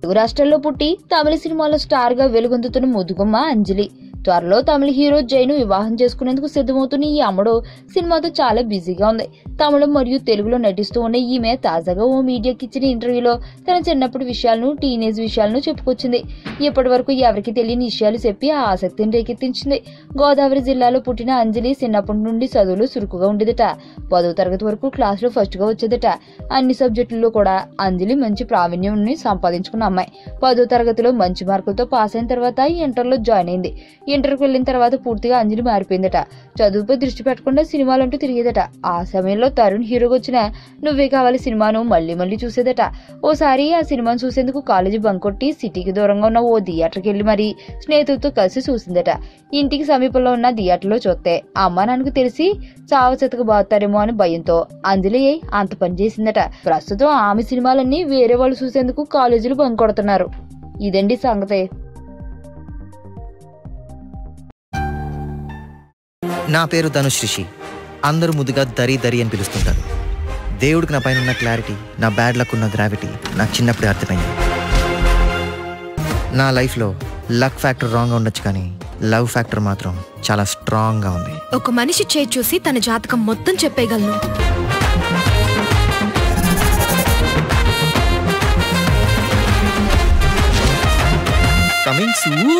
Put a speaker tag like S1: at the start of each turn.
S1: తెలుగు రాష్ట్రాల్లో పుట్టి తమిళ సినిమాలో స్టార్ గా వెలుగొందుతున్న ముద్దుగుమ్మ అంజలి త్వరలో తమిళ హీరో జైను వివాహం చేసుకునేందుకు సిద్ధమవుతున్న ఈ అమ్మడు సినిమాతో చాలా బిజీగా ఉంది. తమిళం మరియు తెలుగులో నటిస్తూ ఉన్న ఈమె తాజాగా ఓ మీడియాకి ఇచ్చిన ఇంటర్వ్యూలో తన చిన్నప్పటి విషయాలను, టీనేజ్ విషయాలను చెప్పుకొచ్చింది. ఇప్పటి వరకు ఎవరికి తెలియని విషయాలు చెప్పి ఆ ఆసక్తిని రేకెత్తించింది. గోదావరి జిల్లాలో పుట్టిన అంజలి చిన్నప్పటి నుండి చదువులు చురుకుగా ఉండేదట. 10వ తరగతి వరకు క్లాస్ లో ఫస్ట్ గా వచ్చేదట. అన్ని సబ్జెక్టుల్లో కూడా అంజలి మంచి ప్రావీణ్యం సంపాదించుకున్న అమ్మాయి. 10వ తరగతిలో మంచి మార్కులతో పాస్ అయిన తర్వాత ఇంటర్లో జాయిన్ అయింది. ఇంటర్కి వెళ్లిన తర్వాత పూర్తిగా అంజలి మారిపోయిందట. చదువుపై దృష్టి పెట్టకుండా సినిమాలంటూ తిరిగేదట. ఆ సమయంలో తరుణ్ హీరోగా వచ్చిన నువ్వే కావాలి సినిమాను మళ్లీ మళ్లీ చూసేదట. ఓసారి ఆ సినిమాను చూసేందుకు కాలేజీ బంక్ కొట్టి సిటీకి దూరంగా ఉన్న ఓ థియేటర్కి వెళ్లి మరీ స్నేహితులతో కలిసి చూసిందట. ఇంటికి సమీపంలో ఉన్న థియేటర్లో చూస్తే అమ్మా నాన్నకు తెలిసి చావ చెతకు బాగుతారేమో అని భయంతో అంజలి అంత పని చేసిందట. ప్రస్తుతం ఆమె సినిమాలన్నీ వేరే వాళ్ళు చూసేందుకు కాలేజీలు బంక్ కొడుతున్నారు. ఇదండి సంగతే.
S2: నా పేరు ధనుష్ రిషి. అందరూ ముద్దుగా దరి దరి అని పిలుస్తుంటారు. దేవుడికి నా పైన ఉన్న క్లారిటీ, నా బ్యాడ్ లక్ ఉన్న గ్రావిటీ నాకు చిన్నప్పుడే అర్థమైంది. నా లైఫ్లో లక్ ఫ్యాక్టర్ రాంగ్గా ఉండొచ్చు, కానీ లవ్ ఫ్యాక్టర్ మాత్రం చాలా స్ట్రాంగ్గా ఉంది.
S3: ఒక మనిషి చేయి చూసి తన జాతకం మొత్తం చెప్పేయగలను.
S2: Coming soon.